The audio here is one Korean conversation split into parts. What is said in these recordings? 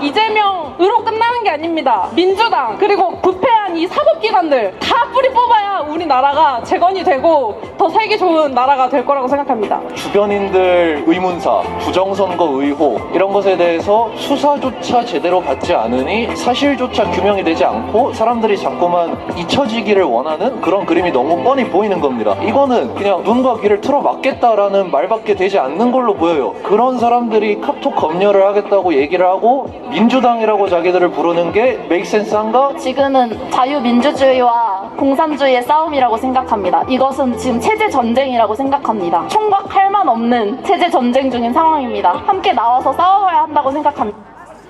이재명으로 끝나는 게 아닙니다. 민주당 그리고 부패한 이 사법기관들 다 뿌리 뽑아야 우리나라가 재건이 되고 더 살기 좋은 나라가 될 거라고 생각합니다. 주변인들 의문사, 부정선거 의혹 이런 것에 대해서 수사조차 제대로 받지 않으니 사실조차 규명이 되지 않고 사람들이 자꾸만 잊혀지기를 원하는 그런 그림이 너무 뻔히 보이는 겁니다. 이거는 그냥 눈과 귀를 틀어 막겠다라는 말밖에 되지 않는 걸로 보여요. 그런 사람들이 카톡 검열을 하겠다고 얘기를 하고 민주당이라고 자기들을 부르는 게 메이크 센스한가? 지금은 자유민주주의와 공산주의의 싸움이라고 생각합니다. 이것은 지금 체제 전쟁이라고 생각합니다. 총각할 만 없는 체제 전쟁 중인 상황입니다. 함께 나와서 싸워야 한다고 생각합니다.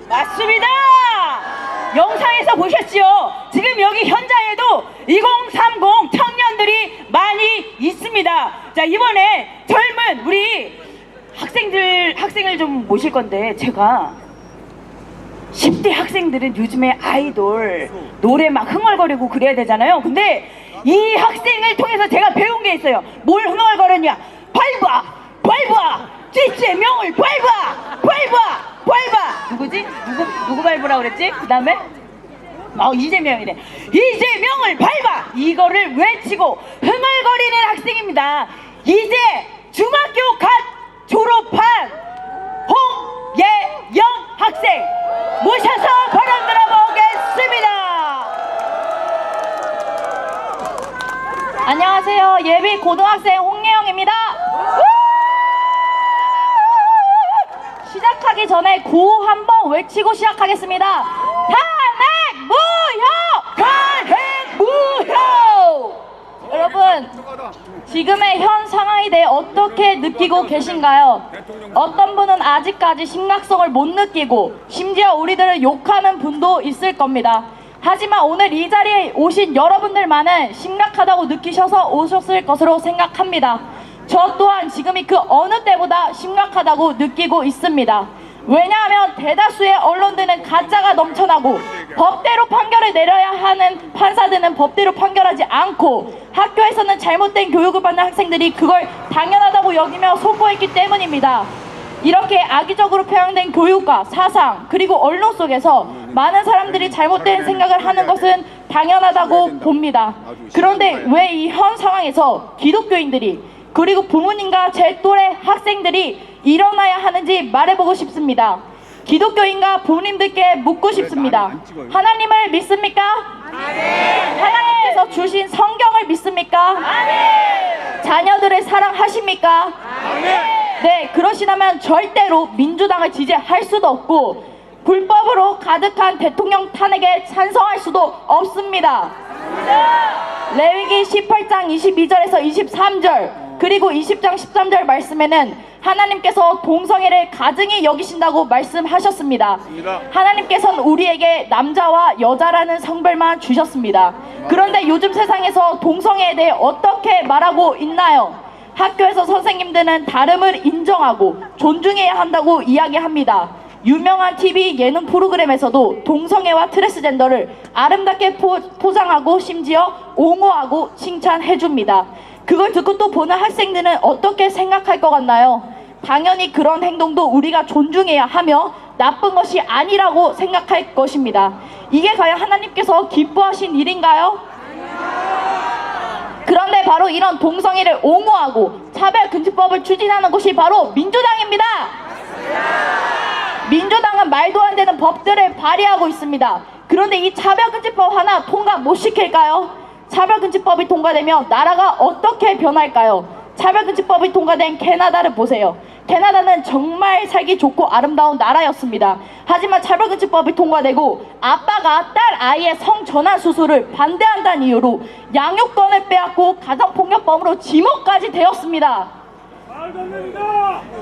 맞습니다. 영상에서 보셨지요? 지금 여기 현장에도 2030 청년들이 많이 있습니다. 자, 이번에 젊은 우리 학생을 좀 모실 건데, 제가 10대 학생들은 요즘에 아이돌 노래 막 흥얼거리고 그래야 되잖아요. 근데 이 학생을 통해서 제가 배운 게 있어요. 뭘 흥얼거렸냐? 밟아! 이재명을 밟아! 누구지? 누구 밟으라 그랬지? 그 다음에? 이재명이래. 이재명을 밟아! 이거를 외치고 흥얼거리는 학생입니다. 이제 중학교 갓 졸업한 홍예영 학생 모셔서 발언 들어보겠습니다. 안녕하세요. 예비 고등학생 홍예영입니다. 시작하기 전에 구호 한번 외치고 시작하겠습니다. 탄핵 무효! 여러분, 지금의 현 상황에 대해 어떻게 느끼고 계신가요? 어떤 분은 아직까지 심각성을 못 느끼고 심지어 우리들을 욕하는 분도 있을 겁니다. 하지만 오늘 이 자리에 오신 여러분들만은 심각하다고 느끼셔서 오셨을 것으로 생각합니다. 저 또한 지금이 그 어느 때보다 심각하다고 느끼고 있습니다. 왜냐하면 대다수의 언론들은 가짜가 넘쳐나고 법대로 판결을 내려야 하는 판사들은 법대로 판결하지 않고 학교에서는 잘못된 교육을 받는 학생들이 그걸 당연하다고 여기며 소포했기 때문입니다. 이렇게 악의적으로 표현된 교육과 사상 그리고 언론 속에서 많은 사람들이 잘못된 생각을 하는 것은 당연하다고 봅니다. 그런데 왜 이 현 상황에서 기독교인들이 그리고 부모님과 제 또래 학생들이 일어나야 하는지 말해보고 싶습니다. 기독교인과 부모님들께 묻고 싶습니다. 하나님을 믿습니까? 하나님께서 주신 성경을 믿습니까? 자녀들을 사랑하십니까? 네, 그러시다면 절대로 민주당을 지지할 수도 없고 불법으로 가득한 대통령 탄핵에 찬성할 수도 없습니다. 레위기 18장 22절에서 23절 그리고 20장 13절 말씀에는 하나님께서 동성애를 가증히 여기신다고 말씀하셨습니다. 하나님께서는 우리에게 남자와 여자라는 성별만 주셨습니다. 그런데 요즘 세상에서 동성애에 대해 어떻게 말하고 있나요? 학교에서 선생님들은 다름을 인정하고 존중해야 한다고 이야기합니다. 유명한 TV 예능 프로그램에서도 동성애와 트랜스젠더를 아름답게 포장하고 심지어 옹호하고 칭찬해줍니다. 그걸 듣고 또 보는 학생들은 어떻게 생각할 것 같나요? 당연히 그런 행동도 우리가 존중해야 하며 나쁜 것이 아니라고 생각할 것입니다. 이게 과연 하나님께서 기뻐하신 일인가요? 그런데 바로 이런 동성애를 옹호하고 차별금지법을 추진하는 곳이 바로 민주당입니다. 민주당은 말도 안 되는 법들을 발의하고 있습니다. 그런데 이 차별금지법 하나 통과 못 시킬까요? 차별금지법이 통과되면 나라가 어떻게 변할까요? 차별금지법이 통과된 캐나다를 보세요. 캐나다는 정말 살기 좋고 아름다운 나라였습니다. 하지만 차별금지법이 통과되고 아빠가 딸 아이의 성전환 수술을 반대한다는 이유로 양육권을 빼앗고 가정폭력범으로 지목까지 되었습니다.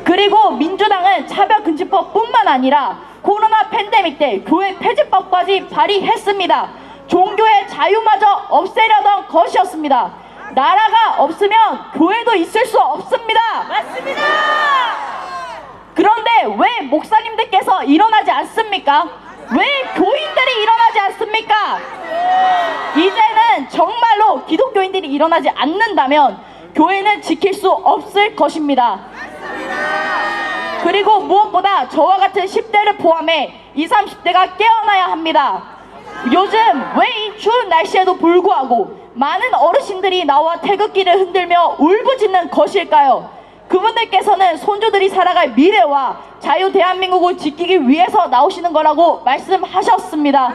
그리고 민주당은 차별금지법뿐만 아니라 코로나 팬데믹 때 교회 폐지법까지 발의했습니다. 종교의 자유마저 없애려던 것이었습니다. 나라가 없으면 교회도 있을 수 없습니다. 맞습니다. 그런데 왜 목사님들께서 일어나지 않습니까? 왜 교인들이 일어나지 않습니까? 이제는 정말로 기독교인들이 일어나지 않는다면 교회는 지킬 수 없을 것입니다. 그리고 그리고 무엇보다 저와 같은 10대를 포함해 20, 30대가 깨어나야 합니다. 요즘 왜 이 추운 날씨에도 불구하고 많은 어르신들이 나와 태극기를 흔들며 울부짖는 것일까요? 그분들께서는 손주들이 살아갈 미래와 자유 대한민국을 지키기 위해서 나오시는 거라고 말씀하셨습니다.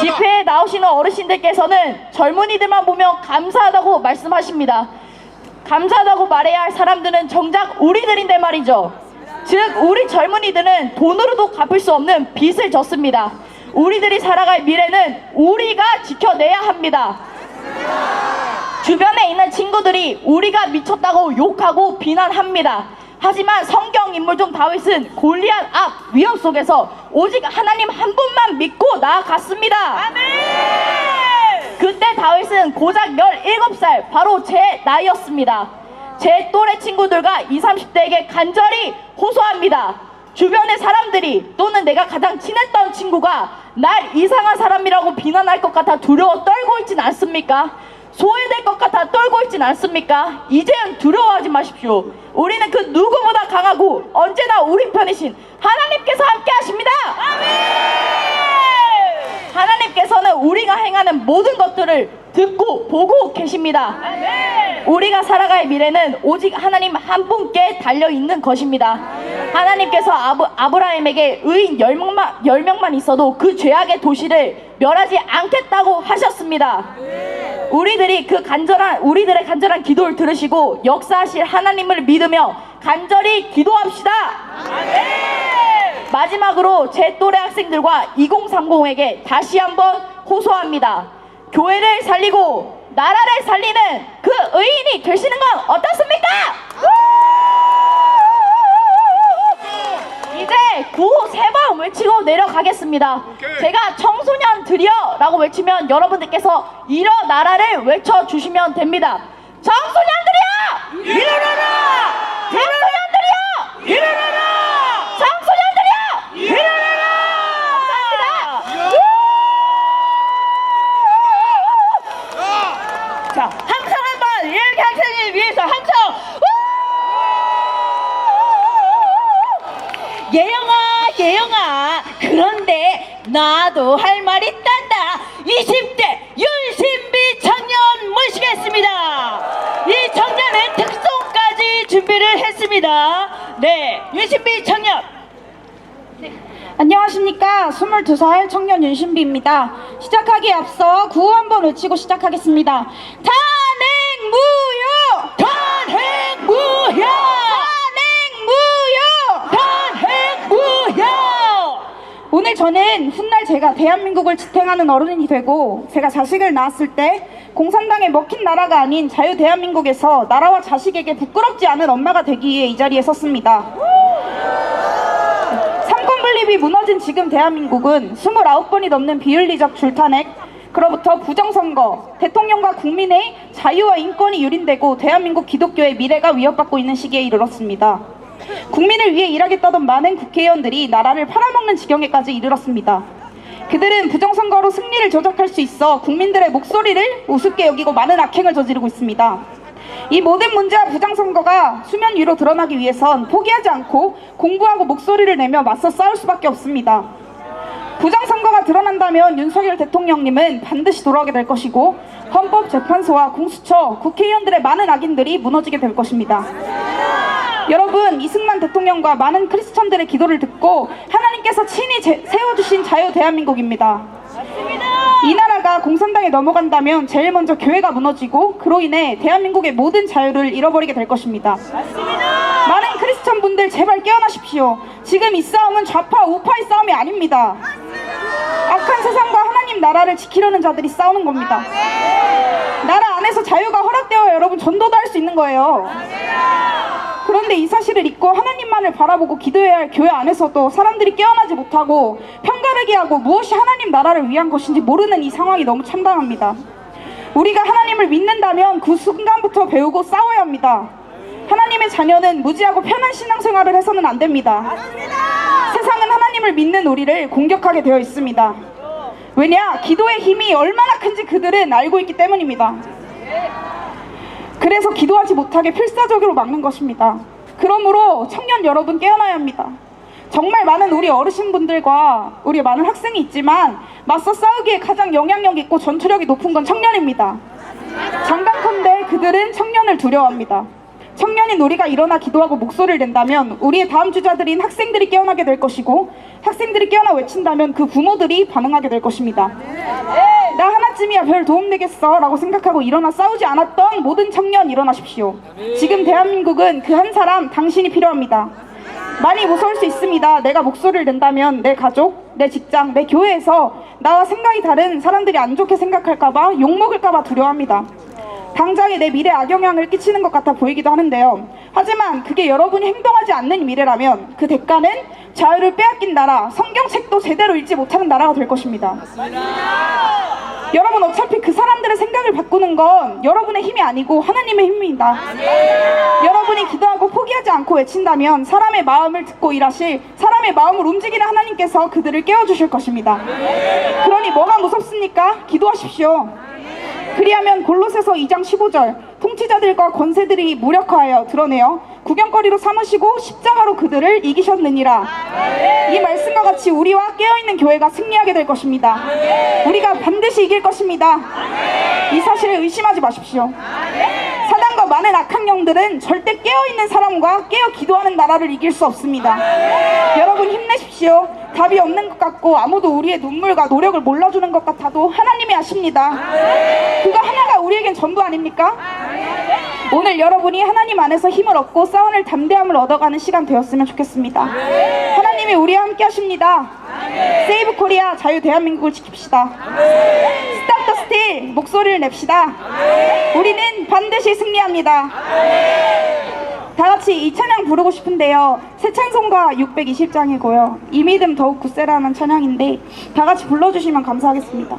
집회에 나오시는 어르신들께서는 젊은이들만 보면 감사하다고 말씀하십니다. 감사하다고 말해야 할 사람들은 정작 우리들인데 말이죠. 즉 우리 젊은이들은 돈으로도 갚을 수 없는 빚을 졌습니다. 우리들이 살아갈 미래는 우리가 지켜내야 합니다. 주변에 있는 친구들이 우리가 미쳤다고 욕하고 비난합니다. 하지만 성경 인물 중 다윗은 골리앗 앞 위협 속에서 오직 하나님 한 분만 믿고 나아갔습니다. 아멘! 그때 다윗은 고작 17살, 바로 제 나이였습니다. 제 또래 친구들과 20, 30대에게 간절히 호소합니다. 주변의 사람들이 또는 내가 가장 친했던 친구가 날 이상한 사람이라고 비난할 것 같아 두려워 떨고 있진 않습니까? 소외될 것 같아 떨고 있진 않습니까? 이제는 두려워하지 마십시오. 우리는 그 누구보다 강하고 언제나 우리 편이신 하나님께서 함께 하십니다. 하나님께서는 우리가 행하는 모든 것들을 듣고 보고 계십니다. 우리가 살아갈 미래는 오직 하나님 한 분께 달려있는 것입니다. 하나님께서 아브라함에게 의인 10명만 있어도 그 죄악의 도시를 멸하지 않겠다고 하셨습니다. 우리들의 간절한 기도를 들으시고 역사하실 하나님을 믿으며 간절히 기도합시다. 마지막으로 제 또래 학생들과 2030에게 다시 한번 호소합니다. 교회를 살리고 나라를 살리는 그 의인이 되시는 건 어떻습니까? 이제 구호 3번 외치고 내려가겠습니다. 제가 청소년들이여 라고 외치면 여러분들께서 일어나라를 외쳐주시면 됩니다. 청소년들이여! 일어나라! 청소년들이여! 일어나라! 청소년들이여! 일어나라! 감사합니다. 자, 함성 한번 이렇게 학생을 위해서 함성! 예영아, 그런데 나도 할 말 있단다. 20대 윤신비 청년 모시겠습니다. 이 청년은 특송까지 준비를 했습니다. 네, 윤신비 청년. 안녕하십니까. 22살 청년 윤신비입니다. 시작하기에 앞서 구호 한번 외치고 시작하겠습니다. 탄핵무효! 탄핵무효! 탄핵무효! 오늘 저는 훗날 제가 대한민국을 지탱하는 어른이 되고 제가 자식을 낳았을 때 공산당에 먹힌 나라가 아닌 자유 대한민국에서 나라와 자식에게 부끄럽지 않은 엄마가 되기 위해 이 자리에 섰습니다. 삼권 분립이 무너진 지금 대한민국은 29번이 넘는 비윤리적 줄탄핵, 그로부터 부정선거, 대통령과 국민의 자유와 인권이 유린되고 대한민국 기독교의 미래가 위협받고 있는 시기에 이르렀습니다. 국민을 위해 일하겠다던 많은 국회의원들이 나라를 팔아먹는 지경에까지 이르렀습니다. 그들은 부정선거로 승리를 조작할 수 있어 국민들의 목소리를 우습게 여기고 많은 악행을 저지르고 있습니다. 이 모든 문제와 부정선거가 수면 위로 드러나기 위해선 포기하지 않고 공부하고 목소리를 내며 맞서 싸울 수밖에 없습니다. 부정선거가 드러난다면 윤석열 대통령님은 반드시 돌아오게 될 것이고 헌법재판소와 공수처, 국회의원들의 많은 악인들이 무너지게 될 것입니다. 여러분, 이승만 대통령과 많은 크리스천들의 기도를 듣고 하나님께서 친히 세워주신 자유 대한민국입니다. 이 나라가 공산당에 넘어간다면 제일 먼저 교회가 무너지고 그로 인해 대한민국의 모든 자유를 잃어버리게 될 것입니다. 많은 크리스천 분들 제발 깨어나십시오. 지금 이 싸움은 좌파 우파의 싸움이 아닙니다. 악한 세상과 하나님 나라를 지키려는 자들이 싸우는 겁니다. 나라 안에서 자유가 허락되어 여러분 전도도 할 수 있는 거예요. 그런데 이 사실을 잊고 하나님만을 바라보고 기도해야 할 교회 안에서도 사람들이 깨어나지 못하고 편가르기 하고 무엇이 하나님 나라를 위한 것인지 모르는 이 상황이 너무 참담합니다. 우리가 하나님을 믿는다면 그 순간부터 배우고 싸워야 합니다. 하나님의 자녀는 무지하고 편한 신앙생활을 해서는 안 됩니다. 세상은 하나님을 믿는 우리를 공격하게 되어 있습니다. 왜냐? 기도의 힘이 얼마나 큰지 그들은 알고 있기 때문입니다. 그래서 기도하지 못하게 필사적으로 막는 것입니다. 그러므로 청년 여러분 깨어나야 합니다. 정말 많은 우리 어르신분들과 우리 많은 학생이 있지만 맞서 싸우기에 가장 영향력 있고 전투력이 높은 건 청년입니다. 장단컨대 그들은 청년을 두려워합니다. 청년인 우리가 일어나 기도하고 목소리를 낸다면 우리의 다음 주자들인 학생들이 깨어나게 될 것이고, 학생들이 깨어나 외친다면 그 부모들이 반응하게 될 것입니다. 나 하나쯤이야 별 도움 되겠어 라고 생각하고 일어나 싸우지 않았던 모든 청년 일어나십시오. 지금 대한민국은 그 한 사람 당신이 필요합니다. 많이 무서울 수 있습니다. 내가 목소리를 낸다면 내 가족, 내 직장, 내 교회에서 나와 생각이 다른 사람들이 안 좋게 생각할까봐, 욕먹을까봐 두려워합니다. 당장에 내 미래에 악영향을 끼치는 것 같아 보이기도 하는데요. 하지만 그게 여러분이 행동하지 않는 미래라면 그 대가는 자유를 빼앗긴 나라, 성경책도 제대로 읽지 못하는 나라가 될 것입니다. 여러분, 어차피 그 사람들의 생각을 바꾸는 건 여러분의 힘이 아니고 하나님의 힘입니다. 여러분이 기도하고 포기하지 않고 외친다면 사람의 마음을 듣고 일하실, 사람의 마음을 움직이는 하나님께서 그들을 깨워주실 것입니다. 그러니 뭐가 무섭습니까? 기도하십시오. 그리하면 골로새서 2장 15절, 통치자들과 권세들이 무력화하여 드러내어 구경거리로 삼으시고 십자가로 그들을 이기셨느니라. 이 말씀과 같이 우리와 깨어있는 교회가 승리하게 될 것입니다. 우리가 반드시 이길 것입니다. 이 사실을 의심하지 마십시오. 사단과 많은 악한 영들은 절대 깨어있는 사람과 깨어 기도하는 나라를 이길 수 없습니다. 여러분 힘내십시오. 답이 없는 것 같고 아무도 우리의 눈물과 노력을 몰라주는 것 같아도 하나님이 아십니다. 그거 하나가 우리에겐 전부 아닙니까? 오늘 여러분이 하나님 안에서 힘을 얻고 싸워낼 담대함을 얻어가는 시간 되었으면 좋겠습니다. 하나님이 우리와 함께 하십니다. 세이브 코리아, 자유 대한민국을 지킵시다. 스탑 더 스틸, 목소리를 냅시다. 우리는 반드시 승리합니다. 다 같이 이 찬양 부르고 싶은데요. 새 찬송가 620장이고요. 이 믿음 더욱 굳세라는 찬양인데 다 같이 불러주시면 감사하겠습니다.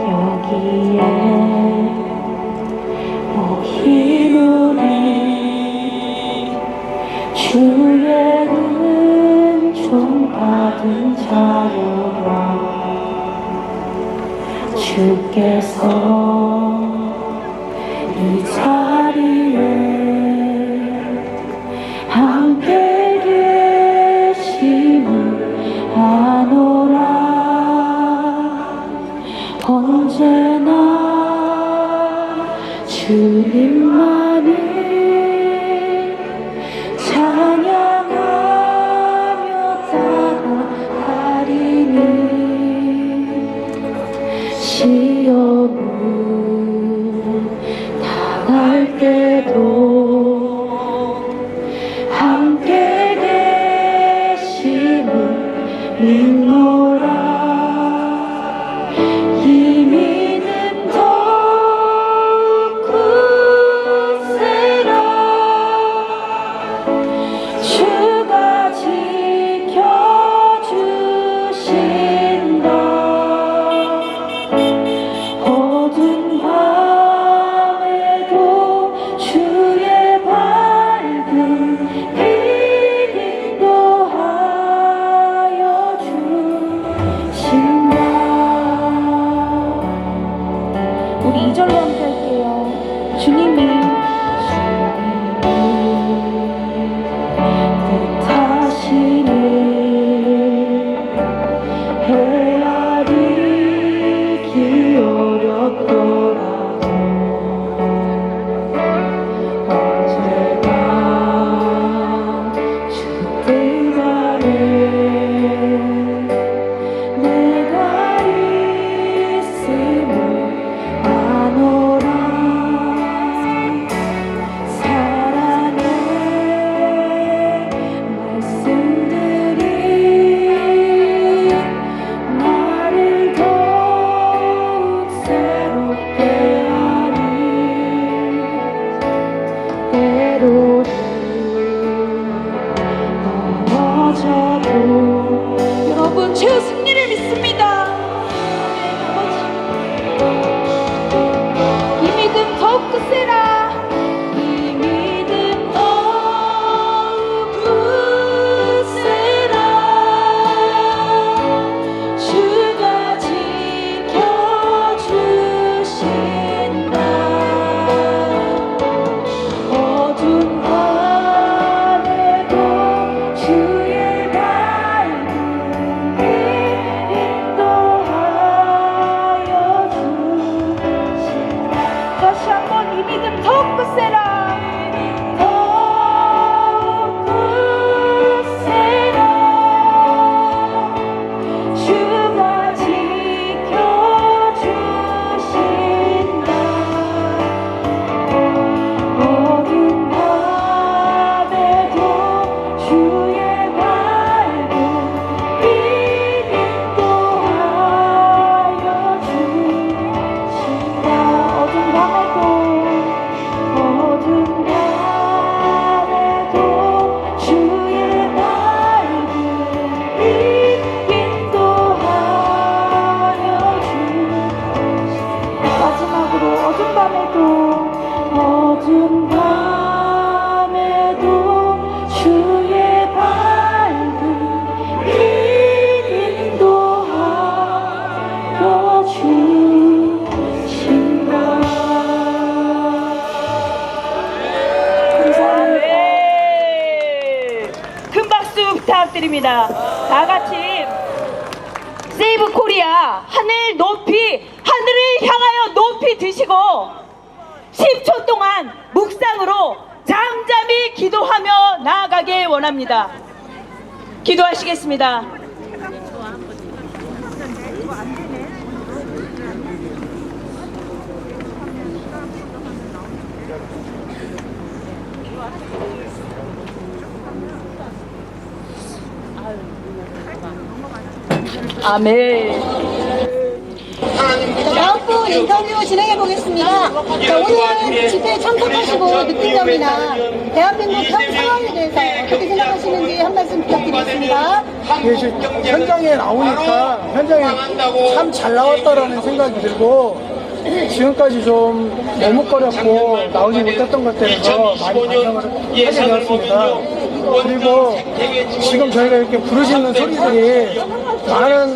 여기에 모인 우리 주의 은총 받은 자여라. 주께서 이 자리에 함께 계심을 아노라. 언제나 주님만을 찬양하며 따라가리니 시험을 당할 때도 함께 계심을 믿노라. 이 믿음 더욱 굳세라. 주가 지켜주신다. 어두운 밤에도 주의 밝은 빛 인도하여 주시네. 하겠습니다. 다 같이 세이브 코리아 하늘 높이 하늘을 향하여 높이 드시고 10초 동안 묵상으로 잠잠히 기도하며 나아가길 원합니다. 기도하시겠습니다. 아멘. 다음 분 인터뷰 진행해 보겠습니다. 오늘 집회에 참석하시고 느낀 점이나 대한민국 현 상황에 대해서 어떻게 생각하시는지 한 말씀 부탁드리겠습니다. 현장에 나오니까 현장에 참 잘 나왔다라는 생각이 들고 지금까지 좀 머뭇거렸고 나오지 못했던 것들에서 많이 반성을 하게 되었습니다. 그리고 지금 저희가 이렇게 부르짖는 소리들이 많은